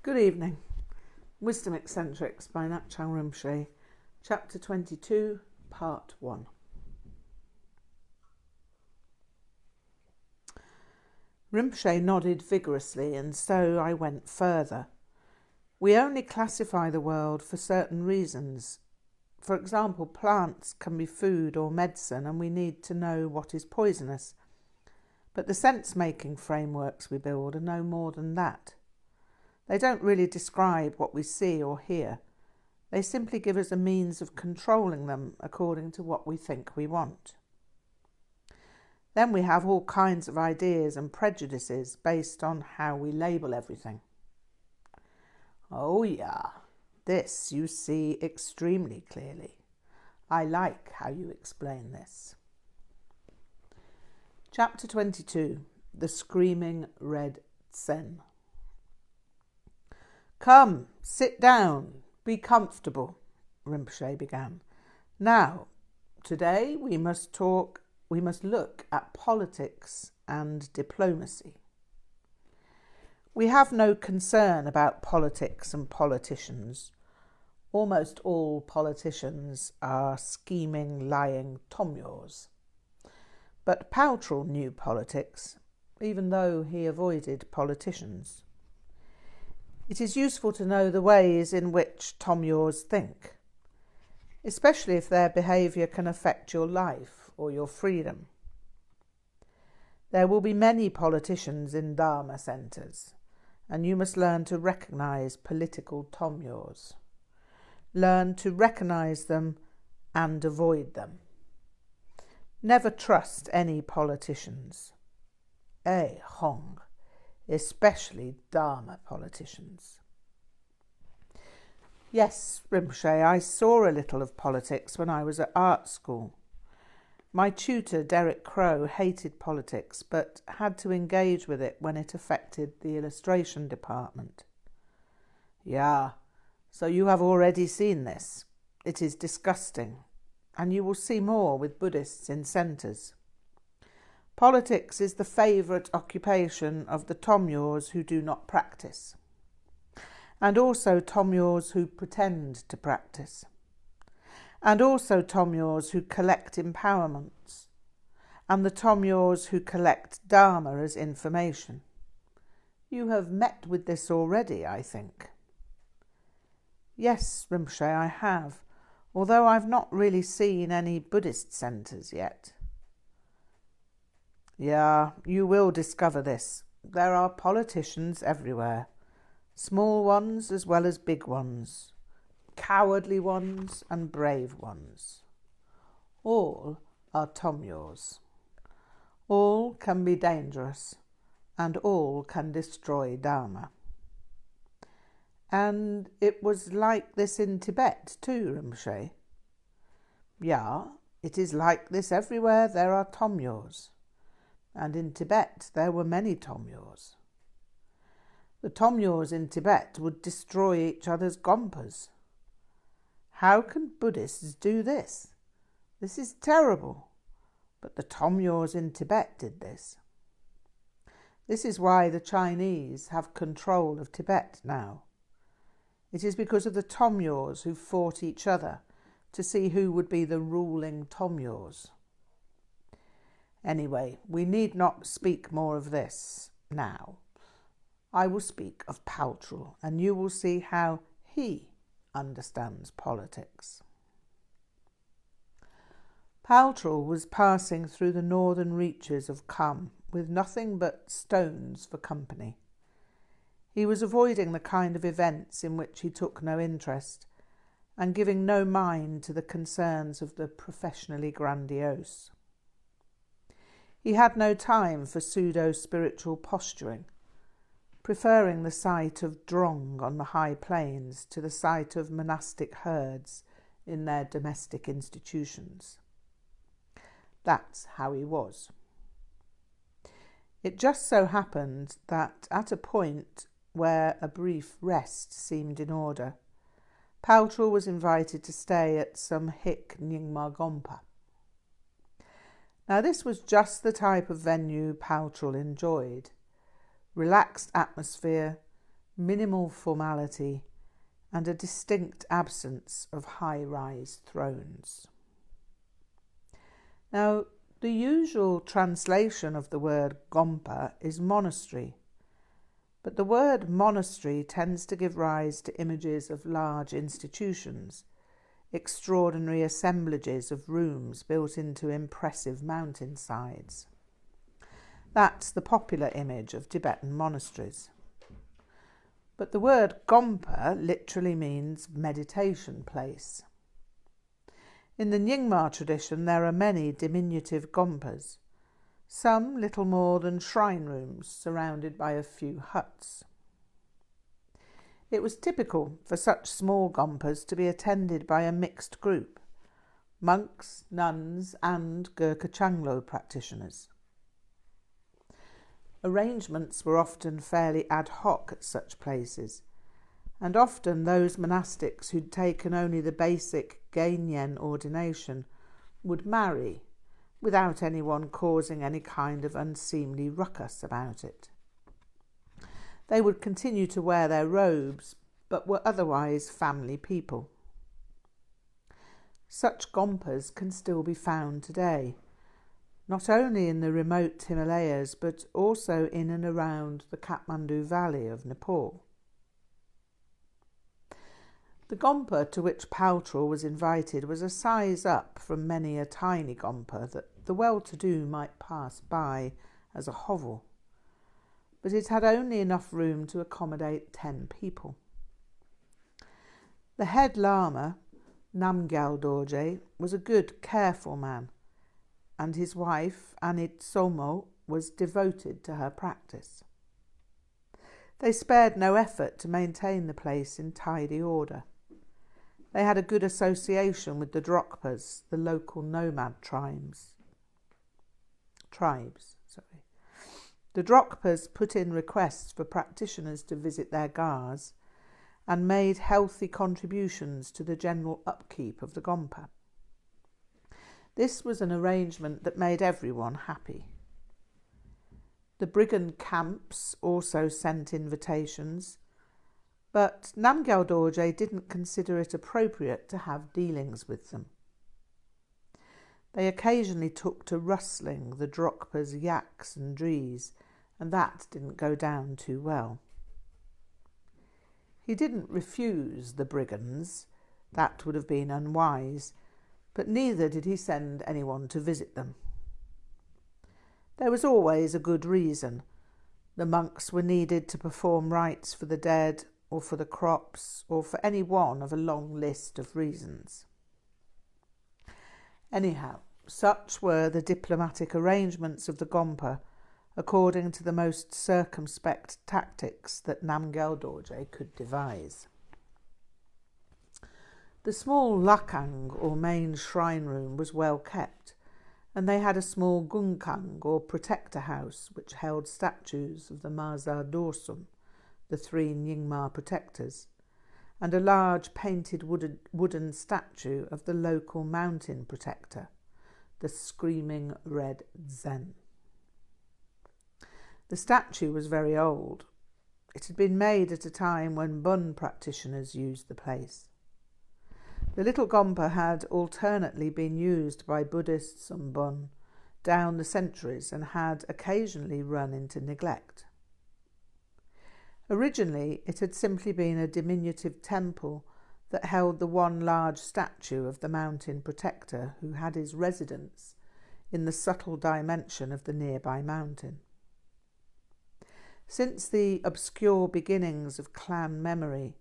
Good evening. Wisdom Eccentrics by Ngak'chang Rinpoche, Chapter 22, Part 1. Rinpoche nodded vigorously, and so I went further. We only classify the world for certain reasons. For example, plants can be food or medicine, and we need to know what is poisonous. But the sense-making frameworks we build are no more than that. They don't really describe what we see or hear. They simply give us a means of controlling them according to what we think we want. Then we have all kinds of ideas and prejudices based on how we label everything. Oh yeah, this you see extremely clearly. I like how you explain this. Chapter 22, The Screaming Red Tsen. Come, sit down, be comfortable, Rinpoche began. Now, today we must look at politics and diplomacy. We have no concern about politics and politicians. Almost all politicians are scheming, lying tomyos. But Paltrul knew politics, even though he avoided politicians. It is useful to know the ways in which tomyos think, especially if their behaviour can affect your life or your freedom. There will be many politicians in Dharma centres, and you must learn to recognise political tomyos. Learn to recognise them and avoid them. Never trust any politicians. Hong. Especially Dharma politicians. Yes, Rinpoche, I saw a little of politics when I was at art school. My tutor, Derek Crow, hated politics, but had to engage with it when it affected the illustration department. Yeah, so you have already seen this. It is disgusting, and you will see more with Buddhists in centres. Politics is the favourite occupation of the tomyos who do not practice, and also tomyos who pretend to practice, and also tomyos who collect empowerments, and the tomyos who collect Dharma as information. You have met with this already, I think. Yes, Rinpoche, I have, although I've not really seen any Buddhist centres yet. Yeah, you will discover this. There are politicians everywhere, small ones as well as big ones, cowardly ones and brave ones. All are tomyos. All can be dangerous, and all can destroy Dharma. And it was like this in Tibet too, Rinpoche. Yeah, it is like this everywhere there are tomyos. And in Tibet there were many tomyos. The tomyos in Tibet would destroy each other's gompas. How can Buddhists do this? This is terrible. But the tomyos in Tibet did this. This is why the Chinese have control of Tibet now. It is because of the tomyos who fought each other to see who would be the ruling tomyos. Anyway, we need not speak more of this now. I will speak of Paltrul, and you will see how he understands politics. Paltrul was passing through the northern reaches of Kham with nothing but stones for company. He was avoiding the kind of events in which he took no interest, and giving no mind to the concerns of the professionally grandiose. He had no time for pseudo-spiritual posturing, preferring the sight of drong on the high plains to the sight of monastic herds in their domestic institutions. That's how he was. It just so happened that at a point where a brief rest seemed in order, Paltrul was invited to stay at some Hik Nyingma Gompa. Now this was just the type of venue Paltrul enjoyed. Relaxed atmosphere, minimal formality, and a distinct absence of high-rise thrones. Now, the usual translation of the word gompa is monastery, but the word monastery tends to give rise to images of large institutions, extraordinary assemblages of rooms built into impressive mountainsides. That's the popular image of Tibetan monasteries. But the word gompa literally means meditation place. In the Nyingma tradition there are many diminutive gompas, some little more than shrine rooms surrounded by a few huts. It was typical for such small gompas to be attended by a mixed group, monks, nuns and Gurkha Changlo practitioners. Arrangements were often fairly ad hoc at such places, and often those monastics who'd taken only the basic Gainyen ordination would marry without anyone causing any kind of unseemly ruckus about it. They would continue to wear their robes, but were otherwise family people. Such gompas can still be found today, not only in the remote Himalayas, but also in and around the Kathmandu Valley of Nepal. The gompa to which Paltrol was invited was a size up from many a tiny gompa that the well-to-do might pass by as a hovel, but it had only enough room to accommodate 10 people. The head Lama, Ngak'chang Dorje, was a good, careful man, and his wife, Anit Somo, was devoted to her practice. They spared no effort to maintain the place in tidy order. They had a good association with the Drokpas, the local nomad tribes. The Drokpas put in requests for practitioners to visit their gars and made healthy contributions to the general upkeep of the gompa. This was an arrangement that made everyone happy. The brigand camps also sent invitations, but Ngak'chang Dorje didn't consider it appropriate to have dealings with them. They occasionally took to rustling the Drokpas' yaks and drees, and that didn't go down too well. He didn't refuse the brigands, that would have been unwise, but neither did he send anyone to visit them. There was always a good reason. The monks were needed to perform rites for the dead, or for the crops, or for any one of a long list of reasons. Anyhow, such were the diplomatic arrangements of the gompa, according to the most circumspect tactics that Ngak'chang Dorje could devise. The small lakang, or main shrine room, was well kept, and they had a small gungkang, or protector house, which held statues of the Maza Dorsum, the 3 Nyingma protectors, and a large painted wooden statue of the local mountain protector, the Screaming Red Zen. The statue was very old. It had been made at a time when Bön practitioners used the place. The little gompa had alternately been used by Buddhists and Bön down the centuries and had occasionally run into neglect. Originally, it had simply been a diminutive temple that held the one large statue of the mountain protector who had his residence in the subtle dimension of the nearby mountain. Since the obscure beginnings of clan memory,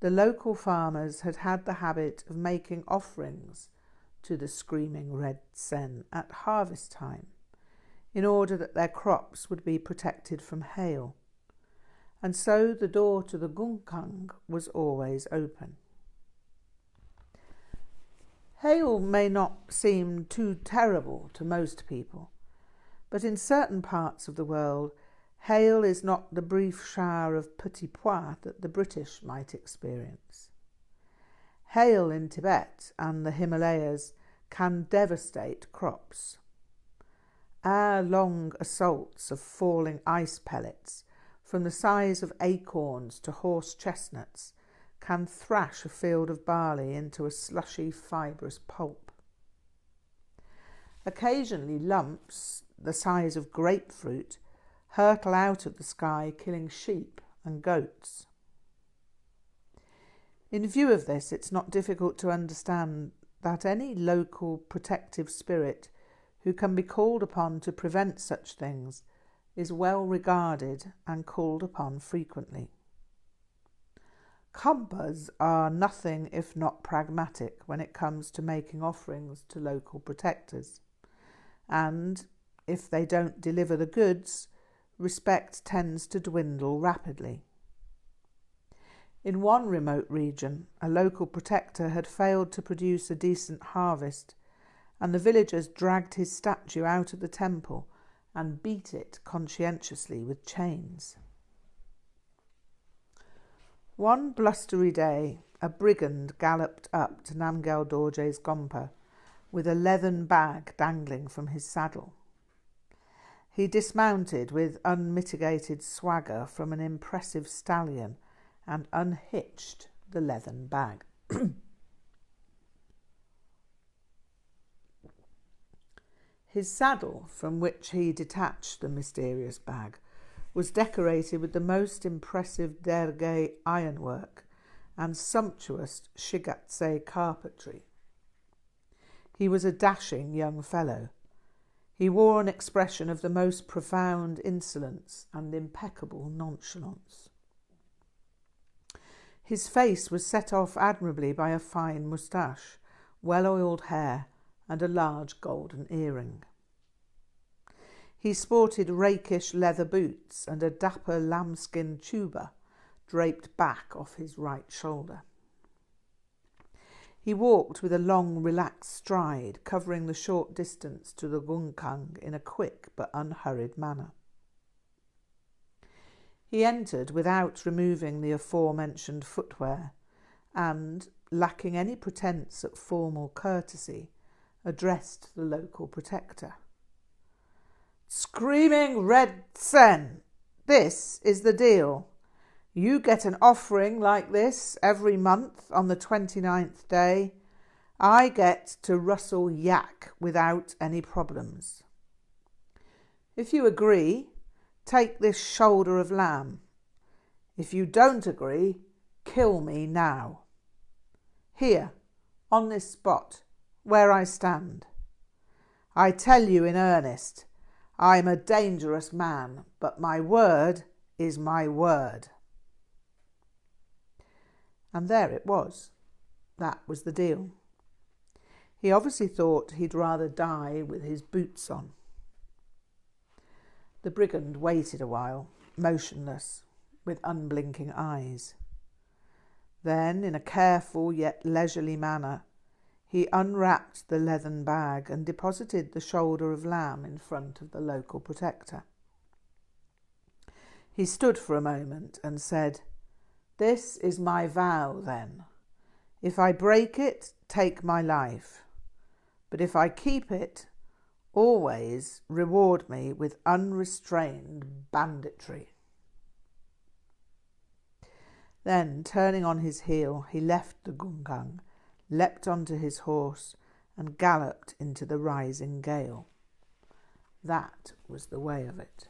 the local farmers had had the habit of making offerings to the Screaming Red Zen at harvest time, in order that their crops would be protected from hail, and so the door to the gungkang was always open. Hail may not seem too terrible to most people, but in certain parts of the world, hail is not the brief shower of petit pois that the British might experience. Hail in Tibet and the Himalayas can devastate crops. Hour-long assaults of falling ice pellets from the size of acorns to horse chestnuts, can thrash a field of barley into a slushy, fibrous pulp. Occasionally lumps, the size of grapefruit, hurtle out of the sky, killing sheep and goats. In view of this, it's not difficult to understand that any local protective spirit who can be called upon to prevent such things is well regarded and called upon frequently. Khampas are nothing if not pragmatic when it comes to making offerings to local protectors, and if they don't deliver the goods, respect tends to dwindle rapidly. In one remote region, a local protector had failed to produce a decent harvest, and the villagers dragged his statue out of the temple and beat it conscientiously with chains. One blustery day, a brigand galloped up to Ngak'chang Dorje's gompa with a leathern bag dangling from his saddle. He dismounted with unmitigated swagger from an impressive stallion and unhitched the leathern bag. His saddle, from which he detached the mysterious bag, was decorated with the most impressive derge ironwork and sumptuous shigatse carpentry. He was a dashing young fellow. He wore an expression of the most profound insolence and impeccable nonchalance. His face was set off admirably by a fine moustache, well-oiled hair, and a large golden earring. He sported rakish leather boots and a dapper lambskin tuba draped back off his right shoulder. He walked with a long, relaxed stride, covering the short distance to the Ngak'chang in a quick but unhurried manner. He entered without removing the aforementioned footwear and, lacking any pretence at formal courtesy, addressed the local protector. "Screaming Rig'dzin, this is the deal. You get an offering like this every month on the 29th day. I get to rustle yak without any problems. If you agree, take this shoulder of lamb. If you don't agree, kill me now. Here, on this spot, where I stand. I tell you in earnest, I'm a dangerous man, but my word is my word." And there it was. That was the deal. He obviously thought he'd rather die with his boots on. The brigand waited a while, motionless, with unblinking eyes. Then, in a careful yet leisurely manner, he unwrapped the leathern bag and deposited the shoulder of lamb in front of the local protector. He stood for a moment and said, "This is my vow, then. If I break it, take my life. But if I keep it, always reward me with unrestrained banditry." Then, turning on his heel, he left the Ngak'chang, leapt onto his horse, and galloped into the rising gale. That was the way of it.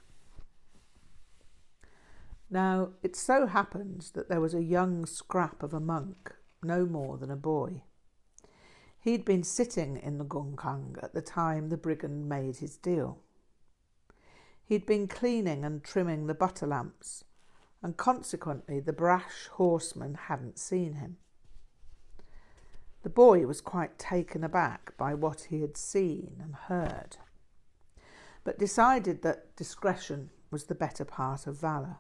Now, it so happened that there was a young scrap of a monk, no more than a boy. He'd been sitting in the Ngak'chang at the time the brigand made his deal. He'd been cleaning and trimming the butter lamps, and consequently the brash horseman hadn't seen him. The boy was quite taken aback by what he had seen and heard, but decided that discretion was the better part of valour.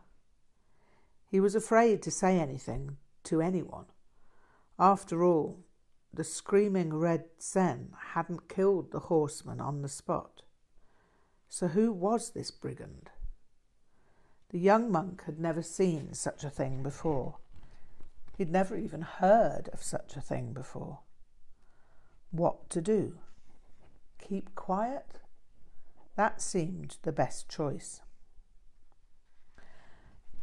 He was afraid to say anything to anyone. After all, the screaming Rig'dzin hadn't killed the horseman on the spot. So who was this brigand? The young monk had never seen such a thing before. He'd never even heard of such a thing before. What to do? Keep quiet? That seemed the best choice.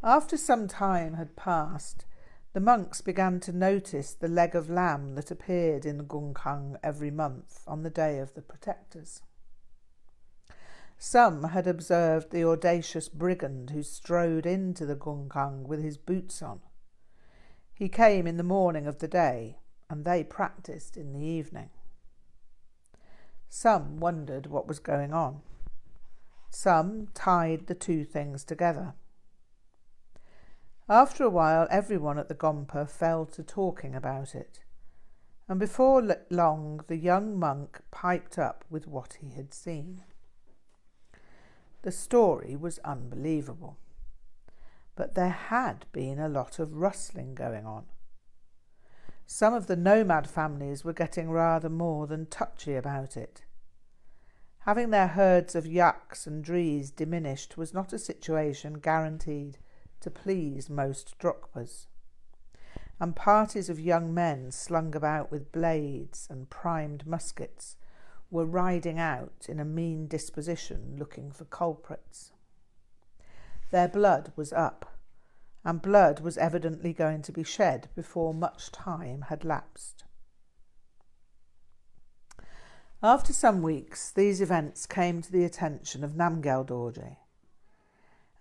After some time had passed, the monks began to notice the leg of lamb that appeared in Ngak'chang every month on the day of the protectors. Some had observed the audacious brigand who strode into the Ngak'chang with his boots on. He came in the morning of the day, and they practised in the evening. Some wondered what was going on. Some tied the two things together. After a while, everyone at the Gompa fell to talking about it, and before long the young monk piped up with what he had seen. The story was unbelievable, but there had been a lot of rustling going on. Some of the nomad families were getting rather more than touchy about it. Having their herds of yaks and drees diminished was not a situation guaranteed to please most Drokpas, and parties of young men slung about with blades and primed muskets were riding out in a mean disposition looking for culprits. Their blood was up, and blood was evidently going to be shed before much time had lapsed. After some weeks, these events came to the attention of Ngak'chang Dorje,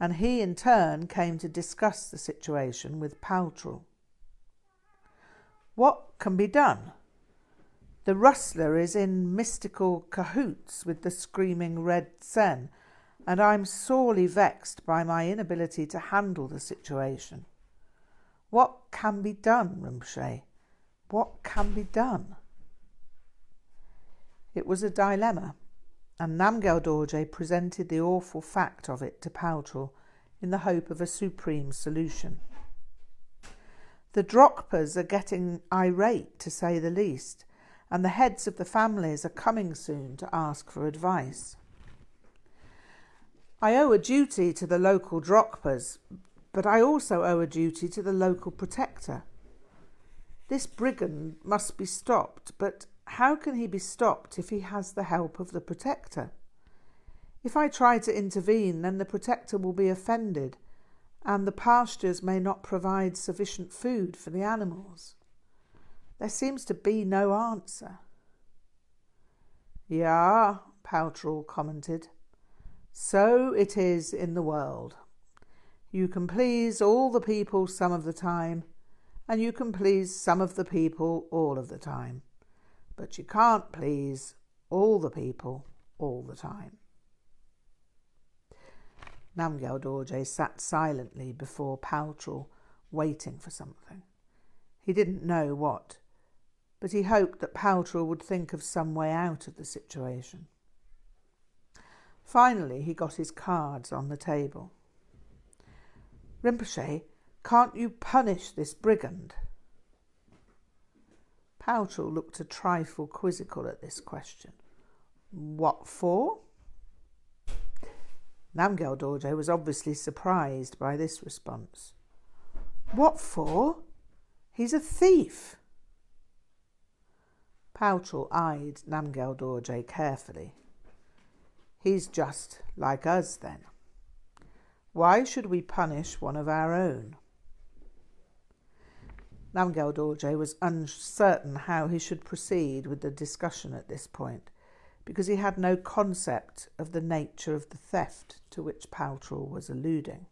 and he in turn came to discuss the situation with Paltrul. What can be done? The rustler is in mystical cahoots with the screaming red sen, and I'm sorely vexed by my inability to handle the situation. What can be done, Rinpoche? What can be done? It was a dilemma, and Ngak'chang Dorje presented the awful fact of it to Paltrul in the hope of a supreme solution. The Drokpas are getting irate, to say the least, and the heads of the families are coming soon to ask for advice. I owe a duty to the local Drokpas, but I also owe a duty to the local protector. This brigand must be stopped, but how can he be stopped if he has the help of the protector? If I try to intervene, then the protector will be offended, and the pastures may not provide sufficient food for the animals. There seems to be no answer. Ja, Paltrul commented. So it is in the world. You can please all the people some of the time, and you can please some of the people all of the time. But you can't please all the people all the time. Ngak'chang Dorje sat silently before Paltrul, waiting for something. He didn't know what, but he hoped that Paltrul would think of some way out of the situation. Finally, he got his cards on the table. Rinpoche, can't you punish this brigand? Paltrul looked a trifle quizzical at this question. What for? Ngak'chang Dorje was obviously surprised by this response. What for? He's a thief. Paltrul eyed Ngak'chang Dorje carefully. He's just like us, then. Why should we punish one of our own? Ngak'chang Dorje was uncertain how he should proceed with the discussion at this point, because he had no concept of the nature of the theft to which Paltrul was alluding.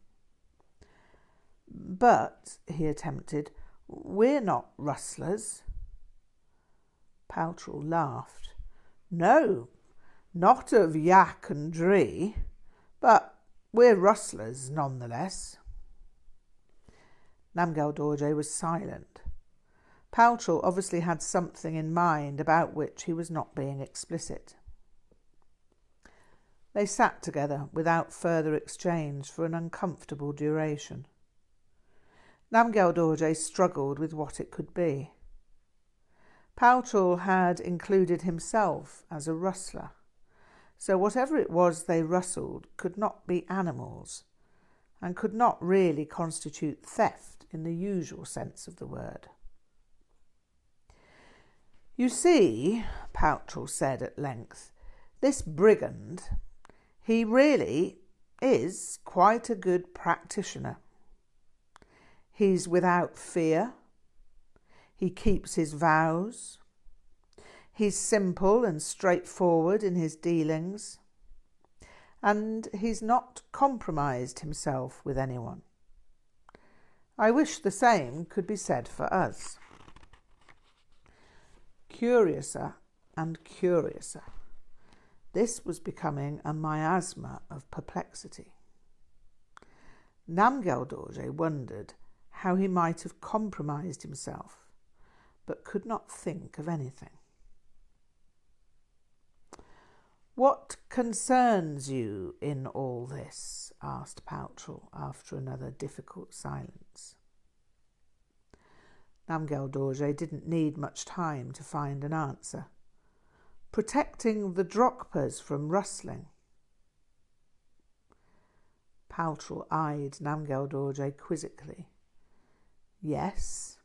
But, he attempted, we're not rustlers. Paltrul laughed. No, not of yak and dree, but we're rustlers nonetheless. Ngak'chang Dorje was silent. Paltrul obviously had something in mind about which he was not being explicit. They sat together without further exchange for an uncomfortable duration. Ngak'chang Dorje struggled with what it could be. Paltrul had included himself as a rustler, so whatever it was they rustled could not be animals, and could not really constitute theft in the usual sense of the word. You see, Paltrul said at length, this brigand, he really is quite a good practitioner. He's without fear. He keeps his vows. He's simple and straightforward in his dealings. And he's not compromised himself with anyone. I wish the same could be said for us. Curiouser and curiouser. This was becoming a miasma of perplexity. Ngak'chang Dorje wondered how he might have compromised himself, but could not think of anything. "What concerns you in all this?" asked Paltrul after another difficult silence. Ngak'chang Dorje didn't need much time to find an answer. Protecting the Drokpas from rustling. Paltrul eyed Ngak'chang Dorje quizzically. Yes,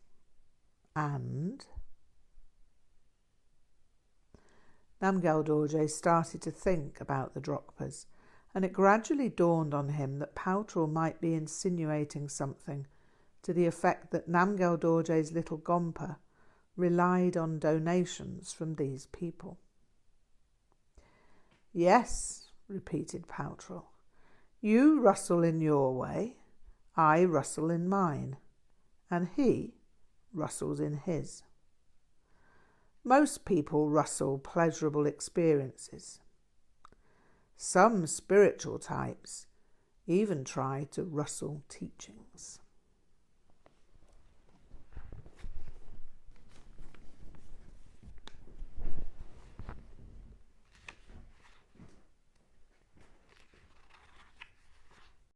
and? Ngak'chang Dorje started to think about the Drokpas, and it gradually dawned on him that Paltrul might be insinuating something to the effect that Ngak'chang Dorje's little Gompa relied on donations from these people. Yes, repeated Paltrul. You rustle in your way, I rustle in mine, and he rustles in his. Most people rustle pleasurable experiences. Some spiritual types even try to rustle teachings.